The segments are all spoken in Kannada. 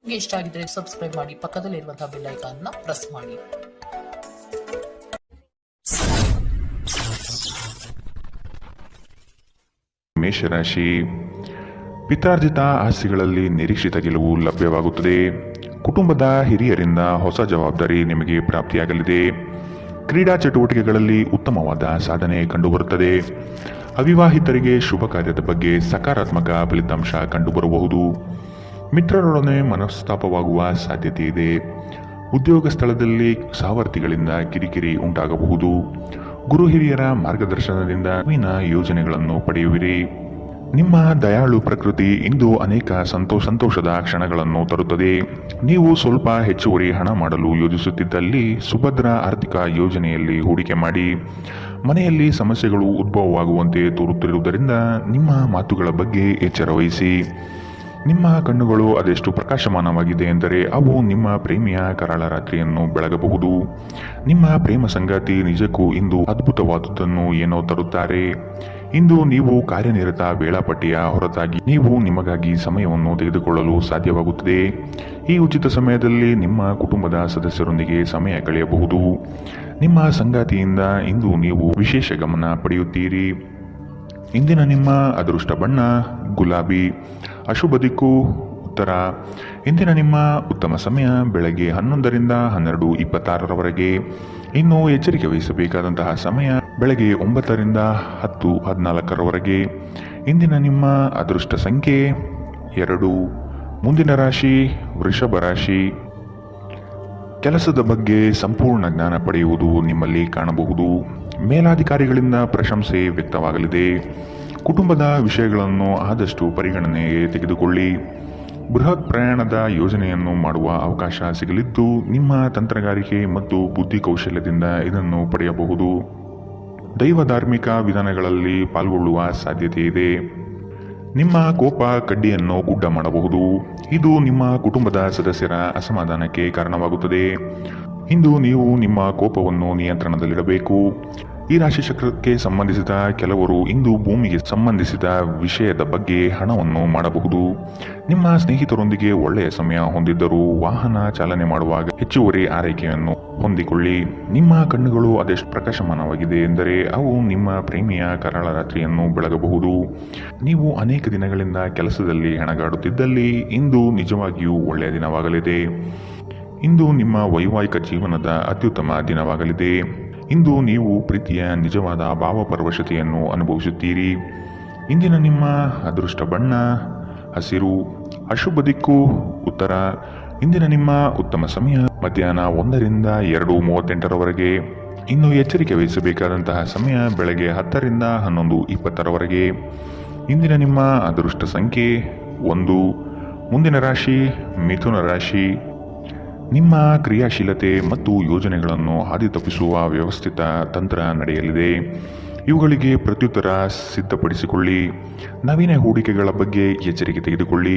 ನಿಮಗೆ ಇಷ್ಟ ಆಗಿದ್ರೆ ಸಬ್ಸ್ಕ್ರೈಬ್ ಮಾಡಿ, ಪಕ್ಕದಲ್ಲಿರುವಂತಹ ಬೆಲ್ ಐಕಾನ್ ನ ಪ್ರೆಸ್ ಮಾಡಿ. ಮೇಷರಾಶಿ, ಪಿತಾರ್ಜಿತ ಆಸ್ತಿಗಳಲ್ಲಿ ನಿರೀಕ್ಷಿತ ಗೆಲುವು ಲಭ್ಯವಾಗುತ್ತದೆ. ಕುಟುಂಬದ ಹಿರಿಯರಿಂದ ಹೊಸ ಜವಾಬ್ದಾರಿ ನಿಮಗೆ ಪ್ರಾಪ್ತಿಯಾಗಲಿದೆ. ಕ್ರೀಡಾ ಚಟುವಟಿಕೆಗಳಲ್ಲಿ ಉತ್ತಮವಾದ ಸಾಧನೆ ಕಂಡುಬರುತ್ತದೆ. ಅವಿವಾಹಿತರಿಗೆ ಶುಭ ಕಾರ್ಯದ ಬಗ್ಗೆ ಸಕಾರಾತ್ಮಕ ಫಲಿತಾಂಶ ಕಂಡುಬರಬಹುದು. ಮಿತ್ರರೊಡನೆ ಮನಸ್ತಾಪವಾಗುವ ಸಾಧ್ಯತೆ ಇದೆ. ಉದ್ಯೋಗ ಸ್ಥಳದಲ್ಲಿ ಸಹವರ್ತಿಗಳಿಂದ ಕಿರಿಕಿರಿ ಉಂಟಾಗಬಹುದು. ಗುರು ಹಿರಿಯರ ಮಾರ್ಗದರ್ಶನದಿಂದ ನವೀನ ಯೋಜನೆಗಳನ್ನು ಪಡೆಯುವಿರಿ. ನಿಮ್ಮ ದಯಾಳು ಪ್ರಕೃತಿ ಇಂದು ಅನೇಕ ಸಂತೋಷದ ಕ್ಷಣಗಳನ್ನು ತರುತ್ತದೆ. ನೀವು ಸ್ವಲ್ಪ ಹೆಚ್ಚುವರಿ ಹಣ ಮಾಡಲು ಯೋಜಿಸುತ್ತಿದ್ದಲ್ಲಿ ಸುಭದ್ರ ಆರ್ಥಿಕ ಯೋಜನೆಯಲ್ಲಿ ಹೂಡಿಕೆ ಮಾಡಿ. ಮನೆಯಲ್ಲಿ ಸಮಸ್ಯೆಗಳು ಉದ್ಭವವಾಗುವಂತೆ ತೋರುತ್ತಿರುವುದರಿಂದ ನಿಮ್ಮ ಮಾತುಗಳ ಬಗ್ಗೆ ಎಚ್ಚರ ವಹಿಸಿ. ನಿಮ್ಮ ಕಣ್ಣುಗಳು ಅದೆಷ್ಟು ಪ್ರಕಾಶಮಾನವಾಗಿದೆ ಎಂದರೆ ಅವು ನಿಮ್ಮ ಪ್ರೇಮಿಯ ಕರಾಳ ರಾತ್ರಿಯನ್ನು ಬೆಳಗಬಹುದು. ನಿಮ್ಮ ಪ್ರೇಮ ಸಂಗಾತಿ ನಿಜಕ್ಕೂ ಇಂದು ಅದ್ಭುತವಾದುದನ್ನು ಏನೋ ತರುತ್ತಾರೆ. ಇಂದು ನೀವು ಕಾರ್ಯನಿರತ ವೇಳಾಪಟ್ಟಿಯ ಹೊರತಾಗಿ ನೀವು ನಿಮಗಾಗಿ ಸಮಯವನ್ನು ತೆಗೆದುಕೊಳ್ಳಲು ಸಾಧ್ಯವಾಗುತ್ತದೆ. ಈ ಉಚಿತ ಸಮಯದಲ್ಲಿ ನಿಮ್ಮ ಕುಟುಂಬದ ಸದಸ್ಯರೊಂದಿಗೆ ಸಮಯ ಕಳೆಯಬಹುದು. ನಿಮ್ಮ ಸಂಗಾತಿಯಿಂದ ಇಂದು ನೀವು ವಿಶೇಷ ಗಮನ ಪಡೆಯುತ್ತೀರಿ. ಇಂದಿನ ನಿಮ್ಮ ಅದೃಷ್ಟ ಬಣ್ಣ ಗುಲಾಬಿ, ಅಶುಭ ದಿಕ್ಕು ಉತ್ತರ. ಇಂದಿನ ನಿಮ್ಮ ಉತ್ತಮ ಸಮಯ ಬೆಳಗ್ಗೆ 11ರಿಂದ 12:26ರವರೆಗೆ. ಇನ್ನು ಎಚ್ಚರಿಕೆ ವಹಿಸಬೇಕಾದಂತಹ ಸಮಯ ಬೆಳಗ್ಗೆ 9ರಿಂದ 10:14ರವರೆಗೆ. ಇಂದಿನ ನಿಮ್ಮ ಅದೃಷ್ಟ ಸಂಖ್ಯೆ 2. ಮುಂದಿನ ರಾಶಿ ವೃಷಭ ರಾಶಿ. ಕೆಲಸದ ಬಗ್ಗೆ ಸಂಪೂರ್ಣ ಜ್ಞಾನ ಪಡೆಯುವುದು ನಿಮ್ಮಲ್ಲಿ ಕಾಣಬಹುದು. ಮೇಲಾಧಿಕಾರಿಗಳಿಂದ ಪ್ರಶಂಸೆ ವ್ಯಕ್ತವಾಗಲಿದೆ. ಕುಟುಂಬದ ವಿಷಯಗಳನ್ನು ಆದಷ್ಟು ಪರಿಗಣನೆಗೆ ತೆಗೆದುಕೊಳ್ಳಿ. ಬೃಹತ್ ಪ್ರಯಾಣದ ಯೋಜನೆಯನ್ನು ಮಾಡುವ ಅವಕಾಶ ಸಿಗಲಿದ್ದು ನಿಮ್ಮ ತಂತ್ರಗಾರಿಕೆ ಮತ್ತು ಬುದ್ಧಿ ಕೌಶಲ್ಯದಿಂದ ಇದನ್ನು ಪಡೆಯಬಹುದು. ದೈವ ಧಾರ್ಮಿಕ ವಿಧಾನಗಳಲ್ಲಿ ಪಾಲ್ಗೊಳ್ಳುವ ಸಾಧ್ಯತೆ ಇದೆ. ನಿಮ್ಮ ಕೋಪ ಕಡ್ಡಿಯನ್ನು ಗುಡ್ಡ ಮಾಡಬಹುದು. ಇದು ನಿಮ್ಮ ಕುಟುಂಬದ ಸದಸ್ಯರ ಅಸಮಾಧಾನಕ್ಕೆ ಕಾರಣವಾಗುತ್ತದೆ. ಇಂದು ನೀವು ನಿಮ್ಮ ಕೋಪವನ್ನು ನಿಯಂತ್ರಣದಲ್ಲಿಡಬೇಕು. ಈ ರಾಶಿ ಚಕ್ರಕ್ಕೆ ಸಂಬಂಧಿಸಿದ ಕೆಲವರು ಇಂದು ಭೂಮಿಗೆ ಸಂಬಂಧಿಸಿದ ವಿಷಯದ ಬಗ್ಗೆ ಹಣವನ್ನು ಮಾಡಬಹುದು. ನಿಮ್ಮ ಸ್ನೇಹಿತರೊಂದಿಗೆ ಒಳ್ಳೆಯ ಸಮಯ ಹೊಂದಿದ್ದರೂ ವಾಹನ ಚಾಲನೆ ಮಾಡುವಾಗ ಹೆಚ್ಚುವರಿ ಆರೈಕೆಯನ್ನು ಹೊಂದಿಕೊಳ್ಳಿ. ನಿಮ್ಮ ಕಣ್ಣುಗಳು ಅದೆಷ್ಟು ಪ್ರಕಾಶಮಾನವಾಗಿದೆ ಎಂದರೆ ಅವು ನಿಮ್ಮ ಪ್ರೇಮಿಯ ಕರಾಳ ರಾತ್ರಿಯನ್ನು ಬೆಳಗಬಹುದು. ನೀವು ಅನೇಕ ದಿನಗಳಿಂದ ಕೆಲಸದಲ್ಲಿ ಹೆಣಗಾಡುತ್ತಿದ್ದಲ್ಲಿ ಇಂದು ನಿಜವಾಗಿಯೂ ಒಳ್ಳೆಯ ದಿನವಾಗಲಿದೆ. ಇಂದು ನಿಮ್ಮ ವೈವಾಹಿಕ ಜೀವನದ ಅತ್ಯುತ್ತಮ ದಿನವಾಗಲಿದೆ. ಇಂದು ನೀವು ಪ್ರೀತಿಯ ನಿಜವಾದ ಭಾವಪರವಶತೆಯನ್ನು ಅನುಭವಿಸುತ್ತೀರಿ. ಇಂದಿನ ನಿಮ್ಮ ಅದೃಷ್ಟ ಬಣ್ಣ ಹಸಿರು, ಅಶುಭ ದಿಕ್ಕು ಉತ್ತರ. ಇಂದಿನ ನಿಮ್ಮ ಉತ್ತಮ ಸಮಯ ಮಧ್ಯಾಹ್ನ 1ರಿಂದ 2:38ರವರೆಗೆ. ಇನ್ನು ಎಚ್ಚರಿಕೆ ವಹಿಸಬೇಕಾದಂತಹ ಸಮಯ ಬೆಳಗ್ಗೆ 10ರಿಂದ 11:20ರವರೆಗೆ. ಇಂದಿನ ನಿಮ್ಮ ಅದೃಷ್ಟ ಸಂಖ್ಯೆ 1. ಮುಂದಿನ ರಾಶಿ ಮಿಥುನ ರಾಶಿ. ನಿಮ್ಮ ಕ್ರಿಯಾಶೀಲತೆ ಮತ್ತು ಯೋಜನೆಗಳನ್ನು ಹಾದಿತಪ್ಪಿಸುವ ವ್ಯವಸ್ಥಿತ ತಂತ್ರ ನಡೆಯಲಿದೆ. ಇವುಗಳಿಗೆ ಪ್ರತ್ಯುತ್ತರ ಸಿದ್ಧಪಡಿಸಿಕೊಳ್ಳಿ. ನವೀನ ಹೂಡಿಕೆಗಳ ಬಗ್ಗೆ ಎಚ್ಚರಿಕೆ ತೆಗೆದುಕೊಳ್ಳಿ.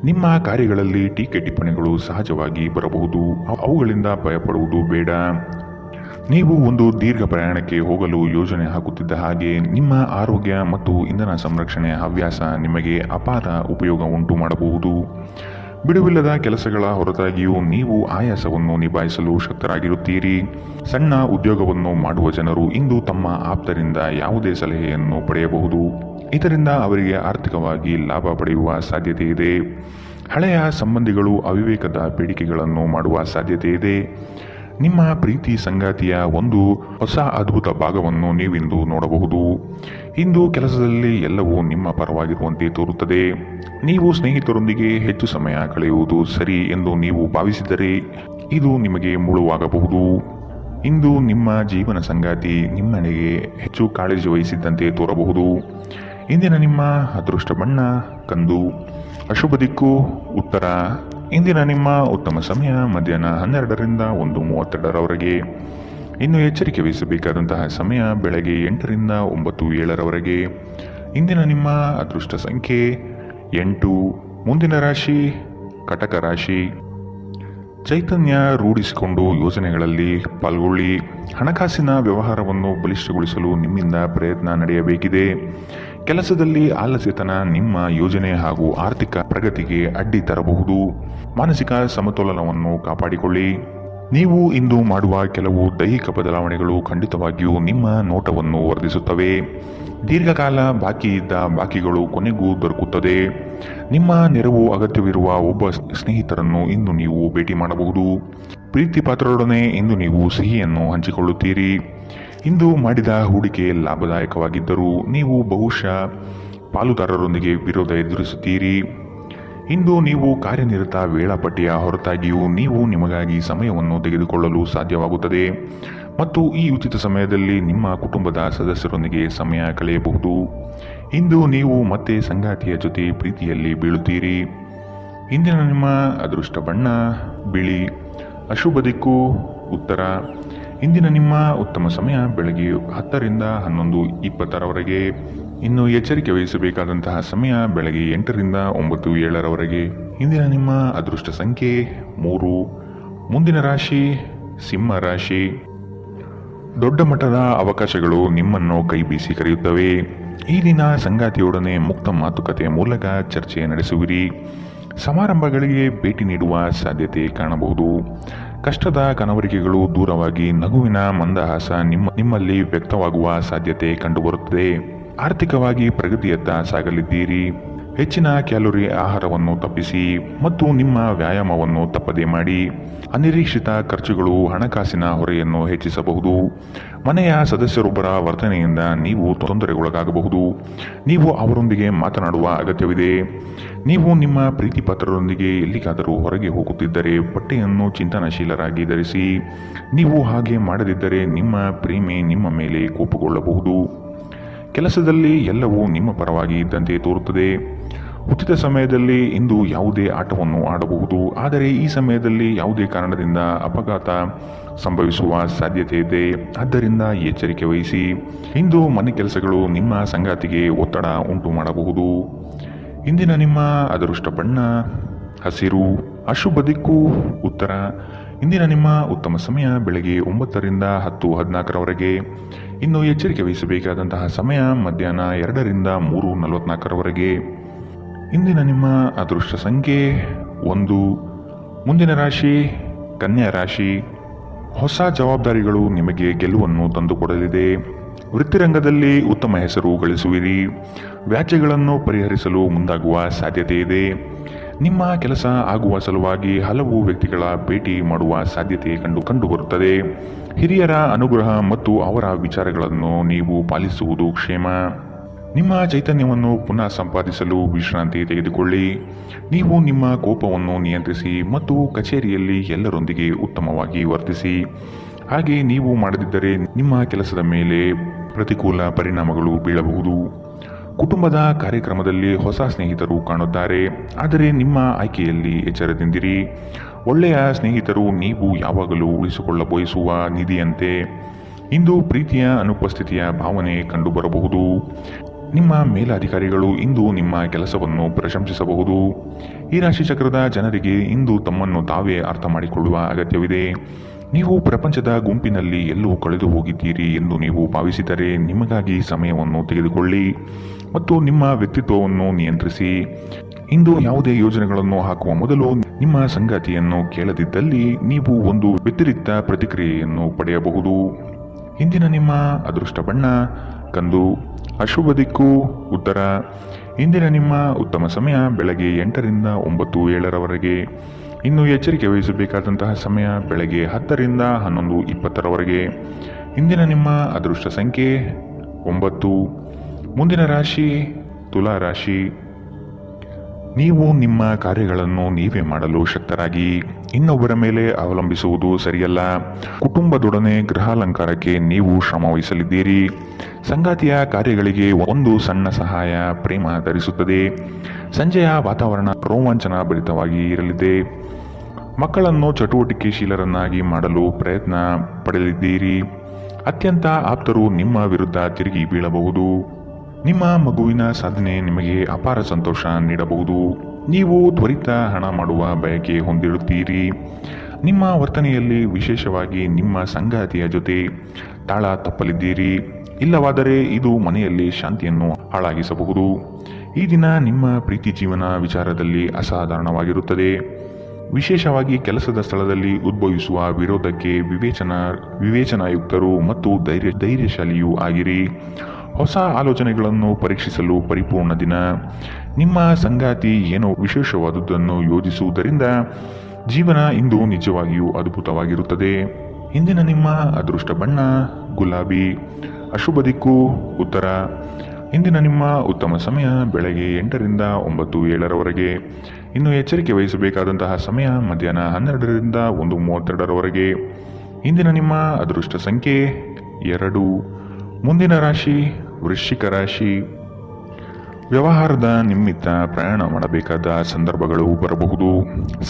ನಿಮ್ಮ ಕಾರ್ಯಗಳಲ್ಲಿ ಟೀಕೆ ಟಿಪ್ಪಣಿಗಳು ಸಹಜವಾಗಿ ಬರಬಹುದು. ಅವುಗಳಿಂದ ಭಯಪಡುವುದು ಬೇಡ. ನೀವು ಒಂದು ದೀರ್ಘ ಪ್ರಯಾಣಕ್ಕೆ ಹೋಗಲು ಯೋಜನೆ ಹಾಕುತ್ತಿದ್ದ ಹಾಗೆ ನಿಮ್ಮ ಆರೋಗ್ಯ ಮತ್ತು ಇಂಧನ ಸಂರಕ್ಷಣೆ ಹವ್ಯಾಸ ನಿಮಗೆ ಅಪಾರ ಉಪಯೋಗ ಉಂಟು ಮಾಡಬಹುದು. ಬಿಡುವಿಲ್ಲದ ಕೆಲಸಗಳ ಹೊರತಾಗಿಯೂ ನೀವು ಆಯಾಸವನ್ನು ನಿಭಾಯಿಸಲು ಶಕ್ತರಾಗಿರುತ್ತೀರಿ. ಸಣ್ಣ ಉದ್ಯೋಗವನ್ನು ಮಾಡುವ ಜನರು ಇಂದು ತಮ್ಮ ಆಪ್ತರಿಂದ ಯಾವುದೇ ಸಲಹೆಯನ್ನು ಪಡೆಯಬಹುದು. ಇದರಿಂದ ಅವರಿಗೆ ಆರ್ಥಿಕವಾಗಿ ಲಾಭ ಪಡೆಯುವ ಸಾಧ್ಯತೆ ಇದೆ. ಹಳೆಯ ಸಂಬಂಧಿಗಳು ಅವಿವೇಕದ ಬೇಡಿಕೆಗಳನ್ನು ಮಾಡುವ ಸಾಧ್ಯತೆ ಇದೆ. ನಿಮ್ಮ ಪ್ರೀತಿ ಸಂಗಾತಿಯ ಒಂದು ಹೊಸ ಅದ್ಭುತ ಭಾಗವನ್ನು ನೀವಿಂದು ನೋಡಬಹುದು. ಇಂದು ಕೆಲಸದಲ್ಲಿ ಎಲ್ಲವೂ ನಿಮ್ಮ ಪರವಾಗಿರುವಂತೆ ತೋರುತ್ತದೆ. ನೀವು ಸ್ನೇಹಿತರೊಂದಿಗೆ ಹೆಚ್ಚು ಸಮಯ ಕಳೆಯುವುದು ಸರಿ ಎಂದು ನೀವು ಭಾವಿಸಿದರೆ ಇದು ನಿಮಗೆ ಮುಳುವಾಗಬಹುದು. ಇಂದು ನಿಮ್ಮ ಜೀವನ ಸಂಗಾತಿ ನಿಮ್ಮನೆಗೆ ಹೆಚ್ಚು ಕಾಳಜಿ ವಹಿಸಿದ್ದಂತೆ ತೋರಬಹುದು. ಇಂದಿನ ನಿಮ್ಮ ಅದೃಷ್ಟ ಬಣ್ಣ ಕಂದು, ಅಶುಭ ದಿಕ್ಕು ಉತ್ತರ. ಇಂದಿನ ನಿಮ್ಮ ಉತ್ತಮ ಸಮಯ ಮಧ್ಯಾಹ್ನ 12ರಿಂದ 1:32ರವರೆಗೆ. ಇನ್ನು ಎಚ್ಚರಿಕೆ ವಹಿಸಬೇಕಾದಂತಹ ಸಮಯ ಬೆಳಗ್ಗೆ 8ರಿಂದ 9:07ರವರೆಗೆ. ಇಂದಿನ ನಿಮ್ಮ ಅದೃಷ್ಟ ಸಂಖ್ಯೆ 8. ಮುಂದಿನ ರಾಶಿ ಕಟಕ ರಾಶಿ. ಚೈತನ್ಯ ರೂಢಿಸಿಕೊಂಡು ಯೋಜನೆಗಳಲ್ಲಿ ಪಾಲ್ಗೊಳ್ಳಿ. ಹಣಕಾಸಿನ ವ್ಯವಹಾರವನ್ನು ಬಲಿಷ್ಠಗೊಳಿಸಲು ನಿಮ್ಮಿಂದ ಪ್ರಯತ್ನ ನಡೆಯಬೇಕಿದೆ. ಕೆಲಸದಲ್ಲಿ ಆಲಸ್ಯತನ ನಿಮ್ಮ ಯೋಜನೆ ಹಾಗೂ ಆರ್ಥಿಕ ಪ್ರಗತಿಗೆ ಅಡ್ಡಿ ತರಬಹುದು. ಮಾನಸಿಕ ಸಮತೋಲನವನ್ನು ಕಾಪಾಡಿಕೊಳ್ಳಿ. ನೀವು ಇಂದು ಮಾಡುವ ಕೆಲವು ದೈಹಿಕ ಬದಲಾವಣೆಗಳು ಖಂಡಿತವಾಗಿಯೂ ನಿಮ್ಮ ನೋಟವನ್ನು ವರ್ಧಿಸುತ್ತವೆ. ದೀರ್ಘಕಾಲ ಬಾಕಿ ಇದ್ದ ಬಾಕಿಗಳು ಕೊನೆಗೂ ದೊರಕುತ್ತದೆ. ನಿಮ್ಮ ನೆರವು ಅಗತ್ಯವಿರುವ ಒಬ್ಬ ಸ್ನೇಹಿತರನ್ನು ಇಂದು ನೀವು ಭೇಟಿ ಮಾಡಬಹುದು. ಪ್ರೀತಿ ಪಾತ್ರರೊಡನೆ ಇಂದು ನೀವು ಸಿಹಿಯನ್ನು ಹಂಚಿಕೊಳ್ಳುತ್ತೀರಿ. ಇಂದು ಮಾಡಿದ ಹೂಡಿಕೆ ಲಾಭದಾಯಕವಾಗಿದ್ದರೂ ನೀವು ಬಹುಶಃ ಪಾಲುದಾರರೊಂದಿಗೆ ವಿರೋಧ ಎದುರಿಸುತ್ತೀರಿ. ಇಂದು ನೀವು ಕಾರ್ಯನಿರತ ವೇಳಾಪಟ್ಟಿಯ ಹೊರತಾಗಿಯೂ ನೀವು ನಿಮಗಾಗಿ ಸಮಯವನ್ನು ತೆಗೆದುಕೊಳ್ಳಲು ಸಾಧ್ಯವಾಗುತ್ತದೆ ಮತ್ತು ಈ ಉಚಿತ ಸಮಯದಲ್ಲಿ ನಿಮ್ಮ ಕುಟುಂಬದ ಸದಸ್ಯರೊಂದಿಗೆ ಸಮಯ ಕಳೆಯಬಹುದು. ಇಂದು ನೀವು ಮತ್ತೆ ಸಂಗಾತಿಯ ಜೊತೆ ಪ್ರೀತಿಯಲ್ಲಿ ಬೀಳುತ್ತೀರಿ. ಇಂದಿನ ನಿಮ್ಮ ಅದೃಷ್ಟ ಬಣ್ಣ ಬಿಳಿ. ಅಶುಭ ದಿಕ್ಕು ಉತ್ತರ. ಇಂದಿನ ನಿಮ್ಮ ಉತ್ತಮ ಸಮಯ ಬೆಳಗ್ಗೆ 10 ರಿಂದ 11:20 ಇನ್ನು ಎಚ್ಚರಿಕೆ ವಹಿಸಬೇಕಾದಂತಹ ಸಮಯ ಬೆಳಗ್ಗೆ 8 ರಿಂದ 9:07 ಇಂದಿನ ನಿಮ್ಮ ಅದೃಷ್ಟ ಸಂಖ್ಯೆ 3. ಮುಂದಿನ ರಾಶಿ ಸಿಂಹ ರಾಶಿ. ದೊಡ್ಡ ಮಟ್ಟದ ಅವಕಾಶಗಳು ನಿಮ್ಮನ್ನು ಕೈ ಬೀಸಿ ಕರೆಯುತ್ತವೆ. ಈ ದಿನ ಸಂಗಾತಿಯೊಡನೆ ಮುಕ್ತ ಮಾತುಕತೆಯ ಮೂಲಕ ಚರ್ಚೆ ನಡೆಸುವಿರಿ. ಸಮಾರಂಭಗಳಿಗೆ ಭೇಟಿ ನೀಡುವ ಸಾಧ್ಯತೆ ಕಾಣಬಹುದು. ಕಷ್ಟದ ಕನವರಿಕೆಗಳು ದೂರವಾಗಿ ನಗುವಿನ ಮಂದಹಾಸ ನಿಮ್ಮಲ್ಲಿ ವ್ಯಕ್ತವಾಗುವ ಸಾಧ್ಯತೆ ಕಂಡುಬರುತ್ತದೆ. ಆರ್ಥಿಕವಾಗಿ ಪ್ರಗತಿಯತ್ತ ಸಾಗಲಿದ್ದೀರಿ. ಹೆಚ್ಚಿನ ಕ್ಯಾಲೋರಿ ಆಹಾರವನ್ನು ತಪ್ಪಿಸಿ ಮತ್ತು ನಿಮ್ಮ ವ್ಯಾಯಾಮವನ್ನು ತಪ್ಪದೇ ಮಾಡಿ. ಅನಿರೀಕ್ಷಿತ ಖರ್ಚುಗಳು ಹಣಕಾಸಿನ ಹೊರೆಯನ್ನು ಹೆಚ್ಚಿಸಬಹುದು. ಮನೆಯ ಸದಸ್ಯರೊಬ್ಬರ ವರ್ತನೆಯಿಂದ ನೀವು ತೊಂದರೆಗೊಳಗಾಗಬಹುದು. ನೀವು ಅವರೊಂದಿಗೆ ಮಾತನಾಡುವ ಅಗತ್ಯವಿದೆ. ನೀವು ನಿಮ್ಮ ಪ್ರೀತಿ ಪಾತ್ರರೊಂದಿಗೆ ಎಲ್ಲಿಗಾದರೂ ಹೊರಗೆ ಹೋಗುತ್ತಿದ್ದರೆ ಬಟ್ಟೆಯನ್ನು ಚಿಂತನಶೀಲರಾಗಿ ಧರಿಸಿ. ನೀವು ಹಾಗೆ ಮಾಡದಿದ್ದರೆ ನಿಮ್ಮ ಪ್ರೇಮಿ ನಿಮ್ಮ ಮೇಲೆ ಕೋಪಗೊಳ್ಳಬಹುದು. ಕೆಲಸದಲ್ಲಿ ಎಲ್ಲವೂ ನಿಮ್ಮ ಪರವಾಗಿ ಇದ್ದಂತೆ ತೋರುತ್ತದೆ. ಉಚಿತ ಸಮಯದಲ್ಲಿ ಇಂದು ಯಾವುದೇ ಆಟವನ್ನು ಆಡಬಹುದು, ಆದರೆ ಈ ಸಮಯದಲ್ಲಿ ಯಾವುದೇ ಕಾರಣದಿಂದ ಅಪಘಾತ ಸಂಭವಿಸುವ ಸಾಧ್ಯತೆ ಇದೆ. ಆದ್ದರಿಂದ ಎಚ್ಚರಿಕೆ ವಹಿಸಿ. ಇಂದು ಮನೆ ಕೆಲಸಗಳು ನಿಮ್ಮ ಸಂಗಾತಿಗೆ ಒತ್ತಡ ಉಂಟು ಮಾಡಬಹುದು. ಇಂದಿನ ನಿಮ್ಮ ಅದೃಷ್ಟ ಬಣ್ಣ ಹಸಿರು. ಅಶುಭ ದಿಕ್ಕು ಉತ್ತರ. ಇಂದಿನ ನಿಮ್ಮ ಉತ್ತಮ ಸಮಯ ಬೆಳಗ್ಗೆ 9 ರಿಂದ 10:14 ಇನ್ನು ಎಚ್ಚರಿಕೆ ವಹಿಸಬೇಕಾದಂತಹ ಸಮಯ ಮಧ್ಯಾಹ್ನ 2 ರಿಂದ 3:44 ಇಂದಿನ ನಿಮ್ಮ ಅದೃಷ್ಟ ಸಂಖ್ಯೆ 1. ಮುಂದಿನ ರಾಶಿ ಕನ್ಯಾ ರಾಶಿ. ಹೊಸ ಜವಾಬ್ದಾರಿಗಳು ನಿಮಗೆ ಗೆಲುವನ್ನು ತಂದುಕೊಡಲಿದೆ. ವೃತ್ತಿರಂಗದಲ್ಲಿ ಉತ್ತಮ ಹೆಸರು ಗಳಿಸುವಿರಿ. ವ್ಯಾಜ್ಯಗಳನ್ನು ಪರಿಹರಿಸಲು ಮುಂದಾಗುವ ಸಾಧ್ಯತೆ ಇದೆ. ನಿಮ್ಮ ಕೆಲಸ ಆಗುವ ಸಲುವಾಗಿ ಹಲವು ವ್ಯಕ್ತಿಗಳ ಭೇಟಿ ಮಾಡುವ ಸಾಧ್ಯತೆ ಕಂಡುಬರುತ್ತದೆ. ಹಿರಿಯರ ಅನುಗ್ರಹ ಮತ್ತು ಅವರ ವಿಚಾರಗಳನ್ನು ನೀವು ಪಾಲಿಸುವುದು ಕ್ಷೇಮ. ನಿಮ್ಮ ಚೈತನ್ಯವನ್ನು ಪುನಃ ಸಂಪಾದಿಸಲು ವಿಶ್ರಾಂತಿ ತೆಗೆದುಕೊಳ್ಳಿ. ನೀವು ನಿಮ್ಮ ಕೋಪವನ್ನು ನಿಯಂತ್ರಿಸಿ ಮತ್ತು ಕಚೇರಿಯಲ್ಲಿ ಎಲ್ಲರೊಂದಿಗೆ ಉತ್ತಮವಾಗಿ ವರ್ತಿಸಿ. ಹಾಗೆ ನೀವು ಮಾಡದಿದ್ದರೆ ನಿಮ್ಮ ಕೆಲಸದ ಮೇಲೆ ಪ್ರತಿಕೂಲ ಪರಿಣಾಮಗಳು ಬೀಳಬಹುದು. ಕುಟುಂಬದ ಕಾರ್ಯಕ್ರಮದಲ್ಲಿ ಹೊಸ ಸ್ನೇಹಿತರು ಕಾಣುತ್ತಾರೆ, ಆದರೆ ನಿಮ್ಮ ಆಯ್ಕೆಯಲ್ಲಿ ಎಚ್ಚರದಿಂದಿರಿ. ಒಳ್ಳೆಯ ಸ್ನೇಹಿತರು ನೀವು ಯಾವಾಗಲೂ ಉಳಿಸಿಕೊಳ್ಳ ಬಯಸುವ ನಿಧಿಯಂತೆ. ಇಂದು ಪ್ರೀತಿಯ ಅನುಪಸ್ಥಿತಿಯ ಭಾವನೆ ಕಂಡುಬರಬಹುದು. ನಿಮ್ಮ ಮೇಲಾಧಿಕಾರಿಗಳು ಇಂದು ನಿಮ್ಮ ಕೆಲಸವನ್ನು ಪ್ರಶಂಸಿಸಬಹುದು. ಈ ರಾಶಿ ಚಕ್ರದ ಜನರಿಗೆ ಇಂದು ತಮ್ಮನ್ನು ತಾವೇ ಅರ್ಥ ಮಾಡಿಕೊಳ್ಳುವ ಅಗತ್ಯವಿದೆ. ನೀವು ಪ್ರಪಂಚದ ಗುಂಪಿನಲ್ಲಿ ಎಲ್ಲೂ ಕಳೆದು ಹೋಗಿದ್ದೀರಿ ಎಂದು ನೀವು ಭಾವಿಸಿದರೆ ನಿಮಗಾಗಿ ಸಮಯವನ್ನು ತೆಗೆದುಕೊಳ್ಳಿ ಮತ್ತು ನಿಮ್ಮ ವ್ಯಕ್ತಿತ್ವವನ್ನು ನಿಯಂತ್ರಿಸಿ. ಇಂದು ಯಾವುದೇ ಯೋಜನೆಗಳನ್ನು ಹಾಕುವ ಮೊದಲು ನಿಮ್ಮ ಸಂಗಾತಿಯನ್ನು ಕೇಳದಿದ್ದಲ್ಲಿ ನೀವು ಒಂದು ವ್ಯತಿರಿಕ್ತ ಪ್ರತಿಕ್ರಿಯೆಯನ್ನು ಪಡೆಯಬಹುದು. ಇಂದಿನ ನಿಮ್ಮ ಅದೃಷ್ಟ ಬಣ್ಣ ಕಂದು. ಅಶುಭ ದಿಕ್ಕು ಉತ್ತರ. ಇಂದಿನ ನಿಮ್ಮ ಉತ್ತಮ ಸಮಯ ಬೆಳಗ್ಗೆ 8 ರಿಂದ 9:07 ಇನ್ನು ಎಚ್ಚರಿಕೆ ವಹಿಸಬೇಕಾದಂತಹ ಸಮಯ ಬೆಳಗ್ಗೆ 10 ರಿಂದ 11:20 ಇಂದಿನ ನಿಮ್ಮ ಅದೃಷ್ಟ ಸಂಖ್ಯೆ 9. ಮುಂದಿನ ರಾಶಿ ತುಲಾ ರಾಶಿ. ನೀವು ನಿಮ್ಮ ಕಾರ್ಯಗಳನ್ನು ನೀವೇ ಮಾಡಲು ಶಕ್ತರಾಗಿ ಇನ್ನೊಬ್ಬರ ಮೇಲೆ ಅವಲಂಬಿಸುವುದು ಸರಿಯಲ್ಲ. ಕುಟುಂಬದೊಡನೆ ಗೃಹಾಲಂಕಾರಕ್ಕೆ ನೀವು ಶ್ರಮ ವಹಿಸಲಿದ್ದೀರಿ. ಸಂಗಾತಿಯ ಕಾರ್ಯಗಳಿಗೆ ಒಂದು ಸಣ್ಣ ಸಹಾಯ ಪ್ರೇಮ ಧರಿಸುತ್ತದೆ. ಸಂಜೆಯ ವಾತಾವರಣ ರೋಮಾಂಚನ ಭರಿತವಾಗಿ ಇರಲಿದೆ. ಮಕ್ಕಳನ್ನು ಚಟುವಟಿಕೆಶೀಲರನ್ನಾಗಿ ಮಾಡಲು ಪ್ರಯತ್ನ ಪಡೆಯಲಿದ್ದೀರಿ. ಅತ್ಯಂತ ಆಪ್ತರು ನಿಮ್ಮ ವಿರುದ್ಧ ತಿರುಗಿ ಬೀಳಬಹುದು. ನಿಮ್ಮ ಮಗುವಿನ ಸಾಧನೆ ನಿಮಗೆ ಅಪಾರ ಸಂತೋಷ ನೀಡಬಹುದು. ನೀವು ತ್ವರಿತ ಹಣ ಮಾಡುವ ಬಯಕೆ ಹೊಂದಿರುತ್ತೀರಿ. ನಿಮ್ಮ ವರ್ತನೆಯಲ್ಲಿ ವಿಶೇಷವಾಗಿ ನಿಮ್ಮ ಸಂಗಾತಿಯ ಜೊತೆ ತಾಳ ತಪ್ಪಲಿದ್ದೀರಿ. ಇಲ್ಲವಾದರೆ ಇದು ಮನೆಯಲ್ಲಿ ಶಾಂತಿಯನ್ನು ಹಾಳಾಗಿಸಬಹುದು. ಈ ದಿನ ನಿಮ್ಮ ಪ್ರೀತಿ ಜೀವನ ವಿಚಾರದಲ್ಲಿ ಅಸಾಧಾರಣವಾಗಿರುತ್ತದೆ. ವಿಶೇಷವಾಗಿ ಕೆಲಸದ ಸ್ಥಳದಲ್ಲಿ ಉದ್ಭವಿಸುವ ವಿರೋಧಕ್ಕೆ ವಿವೇಚನಾಯುಕ್ತರು ಮತ್ತು ಧೈರ್ಯಶಾಲಿಯೂ ಆಗಿರಿ. ಹೊಸ ಆಲೋಚನೆಗಳನ್ನು ಪರೀಕ್ಷಿಸಲು ಪರಿಪೂರ್ಣ ದಿನ. ನಿಮ್ಮ ಸಂಗಾತಿ ಏನೋ ವಿಶೇಷವಾದುದನ್ನು ಯೋಜಿಸುವುದರಿಂದ ಜೀವನ ಇಂದು ನಿಜವಾಗಿಯೂ ಅದ್ಭುತವಾಗಿರುತ್ತದೆ. ಇಂದಿನ ನಿಮ್ಮ ಅದೃಷ್ಟ ಬಣ್ಣ ಗುಲಾಬಿ, ಅಶುಭ ದಿಕ್ಕು ಉತ್ತರ. ಇಂದಿನ ನಿಮ್ಮ ಉತ್ತಮ ಸಮಯ ಬೆಳಗ್ಗೆ 8ರಿಂದ 9:07 ಇನ್ನು ಎಚ್ಚರಿಕೆ ವಹಿಸಬೇಕಾದಂತಹ ಸಮಯ ಮಧ್ಯಾಹ್ನ 12ರಿಂದ 1:32 ಇಂದಿನ ನಿಮ್ಮ ಅದೃಷ್ಟ ಸಂಖ್ಯೆ 2. ಮುಂದಿನ ರಾಶಿ ವೃಶ್ಚಿಕ ರಾಶಿ. ವ್ಯವಹಾರದ ನಿಮಿತ್ತ ಪ್ರಯಾಣ ಮಾಡಬೇಕಾದ ಸಂದರ್ಭಗಳು ಬರಬಹುದು.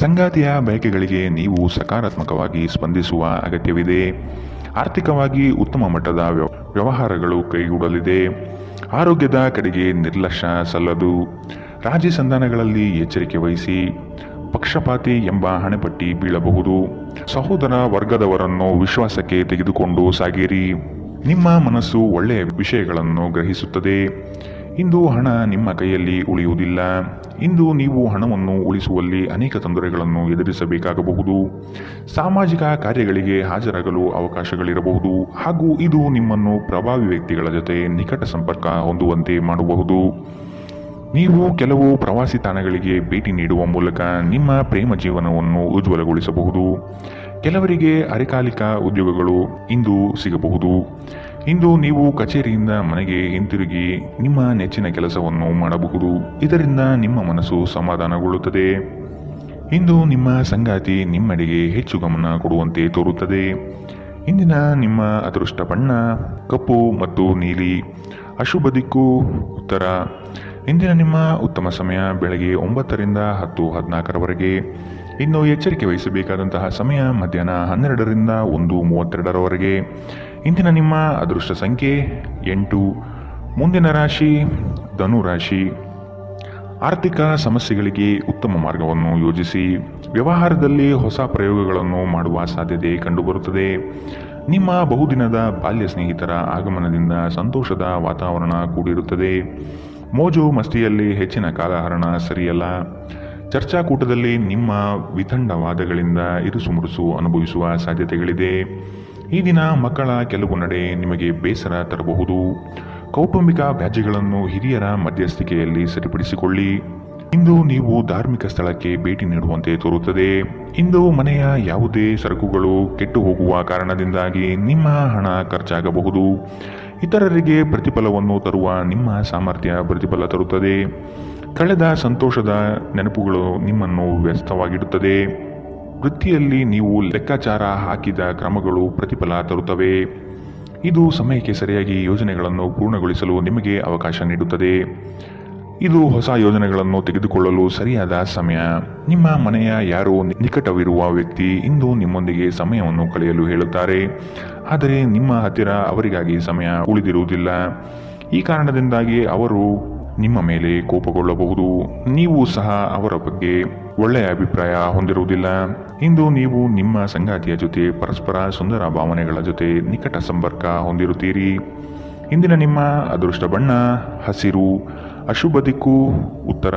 ಸಂಗಾತಿಯ ಬಯಕೆಗಳಿಗೆ ನೀವು ಸಕಾರಾತ್ಮಕವಾಗಿ ಸ್ಪಂದಿಸುವ ಅಗತ್ಯವಿದೆ. ಆರ್ಥಿಕವಾಗಿ ಉತ್ತಮ ಮಟ್ಟದ ವ್ಯವಹಾರಗಳು ಕೈಗೂಡಲಿದೆ. ಆರೋಗ್ಯದ ಕಡೆಗೆ ನಿರ್ಲಕ್ಷ್ಯ ಸಲ್ಲದು. ರಾಜಿ ಸಂಧಾನಗಳಲ್ಲಿ ಎಚ್ಚರಿಕೆ ವಹಿಸಿ. ಪಕ್ಷಪಾತಿ ಎಂಬ ಹಣೆಪಟ್ಟಿ ಬೀಳಬಹುದು. ಸಹೋದರ ವರ್ಗದವರನ್ನು ವಿಶ್ವಾಸಕ್ಕೆ ತೆಗೆದುಕೊಂಡು ಸಾಗಿರಿ. ನಿಮ್ಮ ಮನಸ್ಸು ಒಳ್ಳೆಯ ವಿಷಯಗಳನ್ನು ಗ್ರಹಿಸುತ್ತದೆ. ಇಂದು ಹಣ ನಿಮ್ಮ ಕೈಯಲ್ಲಿ ಉಳಿಯುವುದಿಲ್ಲ. ಇಂದು ನೀವು ಹಣವನ್ನು ಉಳಿಸುವಲ್ಲಿ ಅನೇಕ ತೊಂದರೆಗಳನ್ನು ಎದುರಿಸಬೇಕಾಗಬಹುದು. ಸಾಮಾಜಿಕ ಕಾರ್ಯಗಳಿಗೆ ಹಾಜರಾಗಲು ಅವಕಾಶಗಳಿರಬಹುದು ಹಾಗೂ ಇದು ನಿಮ್ಮನ್ನು ಪ್ರಭಾವಿ ವ್ಯಕ್ತಿಗಳ ಜೊತೆ ನಿಕಟ ಸಂಪರ್ಕ ಹೊಂದುವಂತೆ ಮಾಡಬಹುದು. ನೀವು ಕೆಲವು ಪ್ರವಾಸಿ ತಾಣಗಳಿಗೆ ಭೇಟಿ ನೀಡುವ ಮೂಲಕ ನಿಮ್ಮ ಪ್ರೇಮ ಜೀವನವನ್ನು ಉಜ್ವಲಗೊಳಿಸಬಹುದು. ಕೆಲವರಿಗೆ ಅರೆಕಾಲಿಕ ಉದ್ಯೋಗಗಳು ಇಂದು ಸಿಗಬಹುದು. ಇಂದು ನೀವು ಕಚೇರಿಯಿಂದ ಮನೆಗೆ ಹಿಂತಿರುಗಿ ನಿಮ್ಮ ನೆಚ್ಚಿನ ಕೆಲಸವನ್ನು ಮಾಡಬಹುದು. ಇದರಿಂದ ನಿಮ್ಮ ಮನಸ್ಸು ಸಮಾಧಾನಗೊಳ್ಳುತ್ತದೆ. ಇಂದು ನಿಮ್ಮ ಸಂಗಾತಿ ನಿಮ್ಮೆಡೆಗೆ ಹೆಚ್ಚು ಗಮನ ಕೊಡುವಂತೆ ತೋರುತ್ತದೆ. ಇಂದಿನ ನಿಮ್ಮ ಅದೃಷ್ಟ ಬಣ್ಣ ಕಪ್ಪು ಮತ್ತು ನೀಲಿ, ಅಶುಭ ದಿಕ್ಕು ಉತ್ತರ. ಇಂದಿನ ನಿಮ್ಮ ಉತ್ತಮ ಸಮಯ ಬೆಳಗ್ಗೆ 9ರಿಂದ 10:14 ಇನ್ನು ಎಚ್ಚರಿಕೆ ವಹಿಸಬೇಕಾದಂತಹ ಸಮಯ ಮಧ್ಯಾಹ್ನ 12ರಿಂದ 1:32 ಇಂದಿನ ನಿಮ್ಮ ಅದೃಷ್ಟ ಸಂಖ್ಯೆ 8. ಮುಂದಿನ ರಾಶಿ ಧನು ರಾಶಿ. ಆರ್ಥಿಕ ಸಮಸ್ಯೆಗಳಿಗೆ ಉತ್ತಮ ಮಾರ್ಗವನ್ನು ಯೋಜಿಸಿ. ವ್ಯವಹಾರದಲ್ಲಿ ಹೊಸ ಪ್ರಯೋಗಗಳನ್ನು ಮಾಡುವ ಸಾಧ್ಯತೆ ಕಂಡುಬರುತ್ತದೆ. ನಿಮ್ಮ ಬಹುದಿನದ ಬಾಲ್ಯ ಸ್ನೇಹಿತರ ಆಗಮನದಿಂದ ಸಂತೋಷದ ವಾತಾವರಣ ಕೂಡಿರುತ್ತದೆ. ಮೋಜು ಮಸ್ತಿಯಲ್ಲಿ ಹೆಚ್ಚಿನ ಕಾಲಹರಣ ಸರಿಯಲ್ಲ. ಚರ್ಚಾಕೂಟದಲ್ಲಿ ನಿಮ್ಮ ವಿತಂಡವಾದಗಳಿಂದ ಇರುಸುಮುರುಸು ಅನುಭವಿಸುವ ಸಾಧ್ಯತೆಗಳಿದೆ. ಈ ದಿನ ಮಕ್ಕಳ ಕೆಲವು ನಡೆ ನಿಮಗೆ ಬೇಸರ ತರಬಹುದು. ಕೌಟುಂಬಿಕ ವ್ಯಾಜ್ಯಗಳನ್ನು ಹಿರಿಯರ ಮಧ್ಯಸ್ಥಿಕೆಯಲ್ಲಿ ಸರಿಪಡಿಸಿಕೊಳ್ಳಿ. ಇಂದು ನೀವು ಧಾರ್ಮಿಕ ಸ್ಥಳಕ್ಕೆ ಭೇಟಿ ನೀಡುವಂತೆ ತೋರುತ್ತದೆ. ಇಂದು ಮನೆಯ ಯಾವುದೇ ಸರಕುಗಳು ಕೆಟ್ಟು ಹೋಗುವ ಕಾರಣದಿಂದಾಗಿ ನಿಮ್ಮ ಹಣ ಖರ್ಚಾಗಬಹುದು. ಇತರರಿಗೆ ಪ್ರತಿಫಲವನ್ನು ತರುವ ನಿಮ್ಮ ಸಾಮರ್ಥ್ಯ ಪ್ರತಿಫಲ ತರುತ್ತದೆ. ಕಳೆದ ಸಂತೋಷದ ನೆನಪುಗಳು ನಿಮ್ಮನ್ನು ವ್ಯಸ್ತವಾಗಿಡುತ್ತದೆ. ವೃತ್ತಿಯಲ್ಲಿ ನೀವು ಲೆಕ್ಕಾಚಾರ ಹಾಕಿದ ಕ್ರಮಗಳು ಪ್ರತಿಫಲ ತರುತ್ತವೆ. ಇದು ಸಮಯಕ್ಕೆ ಸರಿಯಾಗಿ ಯೋಜನೆಗಳನ್ನು ಪೂರ್ಣಗೊಳಿಸಲು ನಿಮಗೆ ಅವಕಾಶ ನೀಡುತ್ತದೆ. ಇದು ಹೊಸ ಯೋಜನೆಗಳನ್ನು ತೆಗೆದುಕೊಳ್ಳಲು ಸರಿಯಾದ ಸಮಯ. ನಿಮ್ಮ ಮನೆಯ ಯಾರೋ ನಿಕಟವಿರುವ ವ್ಯಕ್ತಿ ಇಂದು ನಿಮ್ಮೊಂದಿಗೆ ಸಮಯವನ್ನು ಕಳೆಯಲು ಹೇಳುತ್ತಾರೆ. ಆದರೆ ನಿಮ್ಮ ಹತ್ತಿರ ಅವರಿಗಾಗಿ ಸಮಯ ಉಳಿದಿರುವುದಿಲ್ಲ. ಈ ಕಾರಣದಿಂದಾಗಿ ಅವರು ನಿಮ್ಮ ಮೇಲೆ ಕೋಪಗೊಳ್ಳಬಹುದು. ನೀವು ಸಹ ಅವರ ಬಗ್ಗೆ ಒಳ್ಳೆಯ ಅಭಿಪ್ರಾಯ ಹೊಂದಿರುವುದಿಲ್ಲ. ಇಂದು ನೀವು ನಿಮ್ಮ ಸಂಗಾತಿಯ ಜೊತೆ ಪರಸ್ಪರ ಸುಂದರ ಭಾವನೆಗಳ ಜೊತೆ ನಿಕಟ ಸಂಪರ್ಕ ಹೊಂದಿರುತ್ತೀರಿ. ಇಂದಿನ ನಿಮ್ಮ ಅದೃಷ್ಟ ಬಣ್ಣ ಹಸಿರು, ಅಶುಭ ದಿಕ್ಕು ಉತ್ತರ.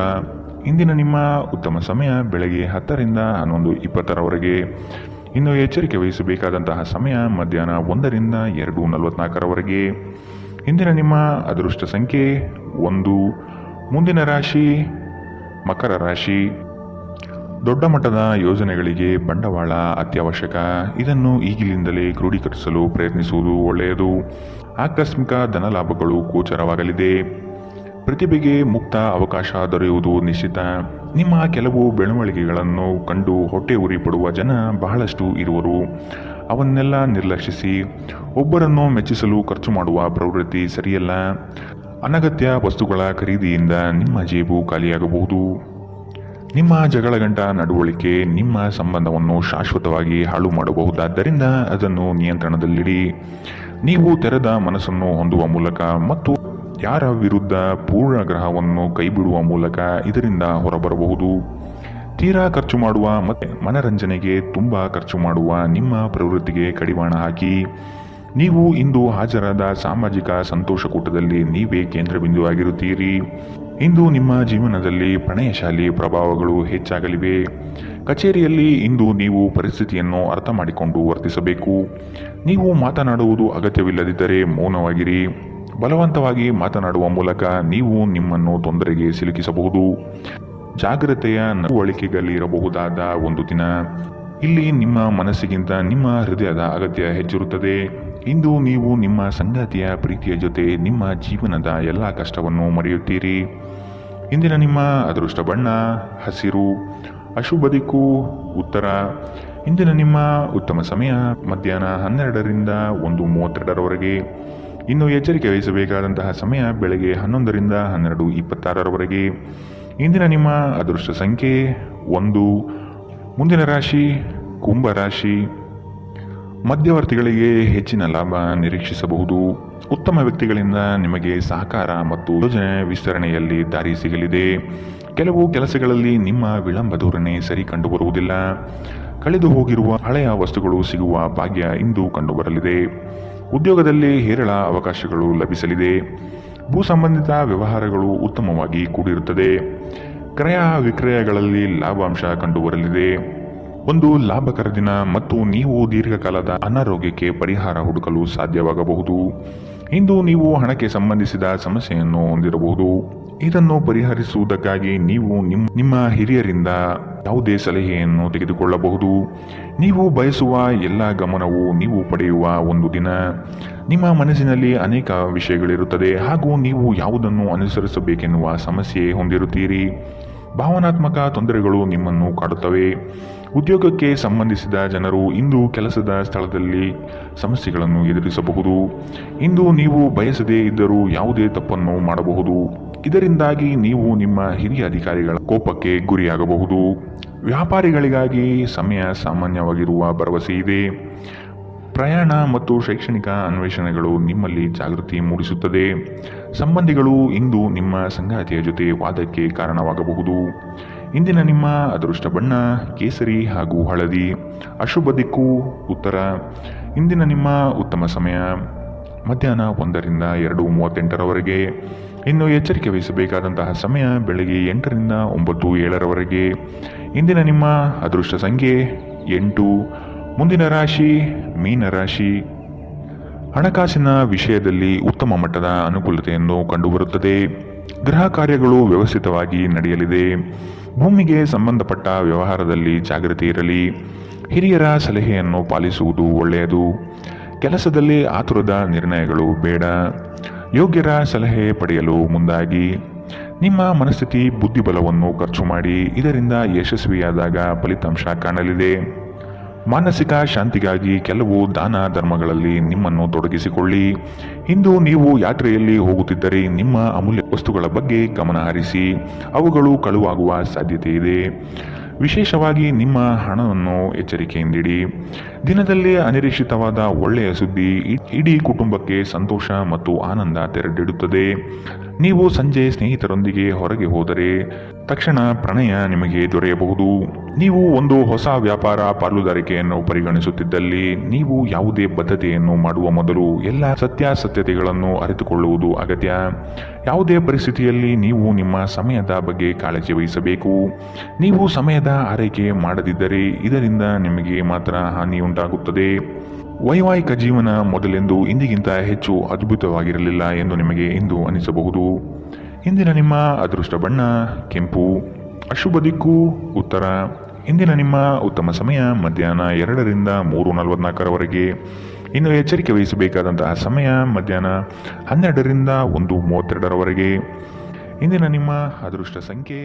ಇಂದಿನ ನಿಮ್ಮ ಉತ್ತಮ ಸಮಯ ಬೆಳಗ್ಗೆ 10ರಿಂದ 11:20 ಇನ್ನು ಎಚ್ಚರಿಕೆ ವಹಿಸಬೇಕಾದಂತಹ ಸಮಯ ಮಧ್ಯಾಹ್ನ 1ರಿಂದ 2:44 ಇಂದಿನ ನಿಮ್ಮ ಅದೃಷ್ಟ ಸಂಖ್ಯೆ 1. ಮುಂದಿನ ರಾಶಿ ಮಕರ ರಾಶಿ. ದೊಡ್ಡ ಮಟ್ಟದ ಯೋಜನೆಗಳಿಗೆ ಬಂಡವಾಳ ಅತ್ಯವಶ್ಯಕ. ಇದನ್ನು ಈಗಿನಿಂದಲೇ ಕ್ರೋಢೀಕರಿಸಲು ಪ್ರಯತ್ನಿಸುವುದು ಒಳ್ಳೆಯದು. ಆಕಸ್ಮಿಕ ಧನಲಾಭಗಳು ಗೋಚರವಾಗಲಿದೆ. ಪ್ರತಿಭೆಗೆ ಮುಕ್ತ ಅವಕಾಶ ದೊರೆಯುವುದು ನಿಶ್ಚಿತ. ನಿಮ್ಮ ಕೆಲವು ಬೆಳವಣಿಗೆಗಳನ್ನು ಕಂಡು ಹೊಟ್ಟೆ ಉರಿ ಪಡುವ ಜನ ಬಹಳಷ್ಟು ಇರುವರು. ಅವನ್ನೆಲ್ಲ ನಿರ್ಲಕ್ಷಿಸಿ. ಒಬ್ಬರನ್ನು ಮೆಚ್ಚಿಸಲು ಖರ್ಚು ಮಾಡುವ ಪ್ರವೃತ್ತಿ ಸರಿಯಲ್ಲ. ಅನಗತ್ಯ ವಸ್ತುಗಳ ಖರೀದಿಯಿಂದ ನಿಮ್ಮ ಜೇಬು ಖಾಲಿಯಾಗಬಹುದು. ನಿಮ್ಮ ಜಗಳಗಂಟ ನಡವಳಿಕೆ ನಿಮ್ಮ ಸಂಬಂಧವನ್ನು ಶಾಶ್ವತವಾಗಿ ಹಾಳು ಮಾಡಬಹುದಾದ್ದರಿಂದ ಅದನ್ನು ನಿಯಂತ್ರಣದಲ್ಲಿಡಿ. ನೀವು ತೆರೆದ ಮನಸ್ಸನ್ನು ಹೊಂದುವ ಮೂಲಕ ಮತ್ತು ಯಾರ ವಿರುದ್ಧ ಪೂರ್ಣ ಗ್ರಹವನ್ನು ಕೈಬಿಡುವ ಮೂಲಕ ಇದರಿಂದ ಹೊರಬರಬಹುದು. ತೀರಾ ಖರ್ಚು ಮಾಡುವ ಮತ್ತು ಮನರಂಜನೆಗೆ ತುಂಬ ಖರ್ಚು ಮಾಡುವ ನಿಮ್ಮ ಪ್ರವೃತ್ತಿಗೆ ಕಡಿವಾಣ ಹಾಕಿ ನೀವು ಇಂದು ಹಾಜರಾದ ಸಾಮಾಜಿಕ ಸಂತೋಷಕೂಟದಲ್ಲಿ ನೀವೇ ಕೇಂದ್ರಬಿಂದುವಾಗಿರುತ್ತೀರಿ. ಇಂದು ನಿಮ್ಮ ಜೀವನದಲ್ಲಿ ಪ್ರಣಯಶಾಲಿ ಪ್ರಭಾವಗಳು ಹೆಚ್ಚಾಗಲಿವೆ. ಕಚೇರಿಯಲ್ಲಿ ಇಂದು ನೀವು ಪರಿಸ್ಥಿತಿಯನ್ನು ಅರ್ಥ ಮಾಡಿಕೊಂಡು ವರ್ತಿಸಬೇಕು. ನೀವು ಮಾತನಾಡುವುದು ಅಗತ್ಯವಿಲ್ಲದಿದ್ದರೆ ಮೌನವಾಗಿರಿ. ಬಲವಂತವಾಗಿ ಮಾತನಾಡುವ ಮೂಲಕ ನೀವು ನಿಮ್ಮನ್ನು ತೊಂದರೆಗೆ ಸಿಲುಕಿಸಬಹುದು. ಜಾಗ್ರತೆಯ ನಡವಳಿಕೆಗಳಿರಬಹುದಾದ ಒಂದು ದಿನ. ಇಲ್ಲಿ ನಿಮ್ಮ ಮನಸ್ಸಿಗಿಂತ ನಿಮ್ಮ ಹೃದಯದ ಅಗತ್ಯ ಹೆಚ್ಚಿರುತ್ತದೆ. ಇಂದು ನೀವು ನಿಮ್ಮ ಸಂಗಾತಿಯ ಪ್ರೀತಿಯ ಜೊತೆ ನಿಮ್ಮ ಜೀವನದ ಎಲ್ಲ ಕಷ್ಟವನ್ನು ಮರೆಯುತ್ತೀರಿ. ಇಂದಿನ ನಿಮ್ಮ ಅದೃಷ್ಟ ಬಣ್ಣ ಹಸಿರು. ಅಶುಭ ದಿಕ್ಕು ಉತ್ತರ. ಇಂದಿನ ನಿಮ್ಮ ಉತ್ತಮ ಸಮಯ ಮಧ್ಯಾಹ್ನ 12ರಿಂದ 1:32ರವರೆಗೆ. ಇನ್ನು ಎಚ್ಚರಿಕೆ ವಹಿಸಬೇಕಾದಂತಹ ಸಮಯ ಬೆಳಗ್ಗೆ 11ರಿಂದ 12:26ರವರೆಗೆ. ಇಂದಿನ ನಿಮ್ಮ ಅದೃಷ್ಟ ಸಂಖ್ಯೆ 1. ಮುಂದಿನ ರಾಶಿ ಕುಂಭರಾಶಿ. ಮಧ್ಯವರ್ತಿಗಳಿಗೆ ಹೆಚ್ಚಿನ ಲಾಭ ನಿರೀಕ್ಷಿಸಬಹುದು. ಉತ್ತಮ ವ್ಯಕ್ತಿಗಳಿಂದ ನಿಮಗೆ ಸಹಕಾರ ಮತ್ತು ಯೋಜನೆ ವಿಸ್ತರಣೆಯಲ್ಲಿ ದಾರಿ ಸಿಗಲಿದೆ. ಕೆಲವು ಕೆಲಸಗಳಲ್ಲಿ ನಿಮ್ಮ ವಿಳಂಬ ಧೋರಣೆ ಸರಿ ಕಂಡುಬರುವುದಿಲ್ಲ. ಕಳೆದು ಹೋಗಿರುವ ಹಳೆಯ ವಸ್ತುಗಳು ಸಿಗುವ ಭಾಗ್ಯ ಇಂದು ಕಂಡುಬರಲಿದೆ. ಉದ್ಯೋಗದಲ್ಲಿ ಹೇರಳ ಅವಕಾಶಗಳು ಲಭಿಸಲಿದೆ. ಭೂ ಸಂಬಂಧಿತ ವ್ಯವಹಾರಗಳು ಉತ್ತಮವಾಗಿ ಕೂಡಿರುತ್ತದೆ. ಕ್ರಯ ವಿಕ್ರಯಗಳಲ್ಲಿ ಲಾಭಾಂಶ ಕಂಡುಬರಲಿದೆ. ಒಂದು ಲಾಭಕರ ದಿನ ಮತ್ತು ನೀವು ದೀರ್ಘಕಾಲದ ಅನಾರೋಗ್ಯಕ್ಕೆ ಪರಿಹಾರ ಹುಡುಕಲು ಸಾಧ್ಯವಾಗಬಹುದು. ಇಂದು ನೀವು ಹಣಕ್ಕೆ ಸಂಬಂಧಿಸಿದ ಸಮಸ್ಯೆಯನ್ನು ಹೊಂದಿರಬಹುದು. ಇದನ್ನು ಪರಿಹರಿಸುವುದಕ್ಕಾಗಿ ನೀವು ನಿಮ್ಮ ಹಿರಿಯರಿಂದ ಯಾವುದೇ ಸಲಹೆಯನ್ನು ತೆಗೆದುಕೊಳ್ಳಬಹುದು. ನೀವು ಬಯಸುವ ಎಲ್ಲ ಗಮನವು ನೀವು ಪಡೆಯುವ ಒಂದು ದಿನ. ನಿಮ್ಮ ಮನಸ್ಸಿನಲ್ಲಿ ಅನೇಕ ವಿಷಯಗಳಿರುತ್ತದೆ ಹಾಗೂ ನೀವು ಯಾವುದನ್ನು ಅನುಸರಿಸಬೇಕೆನ್ನುವ ಸಮಸ್ಯೆ ಹೊಂದಿರುತ್ತೀರಿ. ಭಾವನಾತ್ಮಕ ತೊಂದರೆಗಳು ನಿಮ್ಮನ್ನು ಕಾಡುತ್ತವೆ. ಉದ್ಯೋಗಕ್ಕೆ ಸಂಬಂಧಿಸಿದ ಜನರು ಇಂದು ಕೆಲಸದ ಸ್ಥಳದಲ್ಲಿ ಸಮಸ್ಯೆಗಳನ್ನು ಎದುರಿಸಬಹುದು. ಇಂದು ನೀವು ಬಯಸದೇ ಇದ್ದರೂ ಯಾವುದೇ ತಪ್ಪನ್ನು ಮಾಡಬಹುದು. ಇದರಿಂದಾಗಿ ನೀವು ನಿಮ್ಮ ಹಿರಿಯ ಅಧಿಕಾರಿಗಳ ಕೋಪಕ್ಕೆ ಗುರಿಯಾಗಬಹುದು. ವ್ಯಾಪಾರಿಗಳಿಗಾಗಿ ಸಮಯ ಸಾಮಾನ್ಯವಾಗಿರುವ ಭರವಸೆ ಇದೆ. ಪ್ರಯಾಣ ಮತ್ತು ಶೈಕ್ಷಣಿಕ ಅನ್ವೇಷಣೆಗಳು ನಿಮ್ಮಲ್ಲಿ ಜಾಗೃತಿ ಮೂಡಿಸುತ್ತದೆ. ಸಂಬಂಧಿಗಳು ಇಂದು ನಿಮ್ಮ ಸಂಗಾತಿಯ ಜೊತೆ ವಾದಕ್ಕೆ ಕಾರಣವಾಗಬಹುದು. ಇಂದಿನ ನಿಮ್ಮ ಅದೃಷ್ಟ ಬಣ್ಣ ಕೇಸರಿ ಹಾಗೂ ಹಳದಿ. ಅಶುಭ ದಿಕ್ಕು ಉತ್ತರ. ಇಂದಿನ ನಿಮ್ಮ ಉತ್ತಮ ಸಮಯ ಮಧ್ಯಾಹ್ನ 1ರಿಂದ 2:38ರವರೆಗೆ. ಇನ್ನು ಎಚ್ಚರಿಕೆ ವಹಿಸಬೇಕಾದಂತಹ ಸಮಯ ಬೆಳಗ್ಗೆ 8ರಿಂದ 9:07ರವರೆಗೆ. ಇಂದಿನ ನಿಮ್ಮ ಅದೃಷ್ಟ ಸಂಖ್ಯೆ 8. ಮುಂದಿನ ರಾಶಿ ಮೀನರಾಶಿ. ಹಣಕಾಸಿನ ವಿಷಯದಲ್ಲಿ ಉತ್ತಮ ಮಟ್ಟದ ಅನುಕೂಲತೆಯನ್ನು ಕಂಡುಬರುತ್ತದೆ. ಗೃಹ ಕಾರ್ಯಗಳು ವ್ಯವಸ್ಥಿತವಾಗಿ ನಡೆಯಲಿದೆ. ಭೂಮಿಗೆ ಸಂಬಂಧಪಟ್ಟ ವ್ಯವಹಾರದಲ್ಲಿ ಜಾಗೃತಿ ಇರಲಿ. ಹಿರಿಯರ ಸಲಹೆಯನ್ನು ಪಾಲಿಸುವುದು ಒಳ್ಳೆಯದು. ಕೆಲಸದಲ್ಲಿ ಆತುರದ ನಿರ್ಣಯಗಳು ಬೇಡ. ಯೋಗ್ಯರ ಸಲಹೆ ಪಡೆಯಲು ಮುಂದಾಗಿ. ನಿಮ್ಮ ಮನಸ್ಥಿತಿ ಬುದ್ಧಿಬಲವನ್ನು ಖರ್ಚು ಮಾಡಿ. ಇದರಿಂದ ಯಶಸ್ವಿಯಾದಾಗ ಫಲಿತಾಂಶ ಕಾಣಲಿದೆ. ಮಾನಸಿಕ ಶಾಂತಿಗಾಗಿ ಕೆಲವು ದಾನ ಧರ್ಮಗಳಲ್ಲಿ ನಿಮ್ಮನ್ನು ತೊಡಗಿಸಿಕೊಳ್ಳಿ. ಇಂದು ನೀವು ಯಾತ್ರೆಯಲ್ಲಿ ಹೋಗುತ್ತಿದ್ದರೆ ನಿಮ್ಮ ಅಮೂಲ್ಯ ವಸ್ತುಗಳ ಬಗ್ಗೆ ಗಮನ ಹರಿಸಿ. ಅವುಗಳು ಕಳುವಾಗುವ ಸಾಧ್ಯತೆ ಇದೆ. ವಿಶೇಷವಾಗಿ ನಿಮ್ಮ ಹಣವನ್ನು ಎಚ್ಚರಿಕೆಯಿಂದಿಡಿ. ದಿನದಲ್ಲಿ ಅನಿರೀಕ್ಷಿತವಾದ ಒಳ್ಳೆಯ ಸುದ್ದಿ ಇಡೀ ಕುಟುಂಬಕ್ಕೆ ಸಂತೋಷ ಮತ್ತು ಆನಂದ ತೆರೆದಿಡುತ್ತದೆ. ನೀವು ಸಂಜೆ ಸ್ನೇಹಿತರೊಂದಿಗೆ ಹೊರಗೆ ಹೋದರೆ ತಕ್ಷಣ ಪ್ರಣಯ ನಿಮಗೆ ದೊರೆಯಬಹುದು. ನೀವು ಒಂದು ಹೊಸ ವ್ಯಾಪಾರ ಪಾಲುದಾರಿಕೆಯನ್ನು ಪರಿಗಣಿಸುತ್ತಿದ್ದಲ್ಲಿ ನೀವು ಯಾವುದೇ ಬದ್ಧತೆಯನ್ನು ಮಾಡುವ ಮೊದಲು ಎಲ್ಲ ಸತ್ಯಾಸತ್ಯತೆಗಳನ್ನು ಅರಿತುಕೊಳ್ಳುವುದು ಅಗತ್ಯ. ಯಾವುದೇ ಪರಿಸ್ಥಿತಿಯಲ್ಲಿ ನೀವು ನಿಮ್ಮ ಸಮಯದ ಬಗ್ಗೆ ಕಾಳಜಿ ವಹಿಸಬೇಕು. ನೀವು ಸಮಯದ ಆರೈಕೆ ಮಾಡದಿದ್ದರೆ ಇದರಿಂದ ನಿಮಗೆ ಮಾತ್ರ ಹಾನಿಯುಂಟಾಗುತ್ತದೆ. ವೈವಾಹಿಕ ಜೀವನ ಮೊದಲೆಂದು ಇಂದಿಗಿಂತ ಹೆಚ್ಚು ಅದ್ಭುತವಾಗಿರಲಿಲ್ಲ ಎಂದು ನಿಮಗೆ ಇಂದು ಅನಿಸಬಹುದು. ಇಂದಿನ ನಿಮ್ಮ ಅದೃಷ್ಟ ಬಣ್ಣ ಕೆಂಪು. ಅಶುಭ ದಿಕ್ಕು ಉತ್ತರ. ಇಂದಿನ ನಿಮ್ಮ ಉತ್ತಮ ಸಮಯ ಮಧ್ಯಾಹ್ನ 2ರಿಂದ 3:44ರವರೆಗೆ. ಇನ್ನು ಎಚ್ಚರಿಕೆ ವಹಿಸಬೇಕಾದಂತಹ ಸಮಯ ಮಧ್ಯಾಹ್ನ 12ರಿಂದ 1:32ರವರೆಗೆ. ಇಂದಿನ ನಿಮ್ಮ ಅದೃಷ್ಟ ಸಂಖ್ಯೆ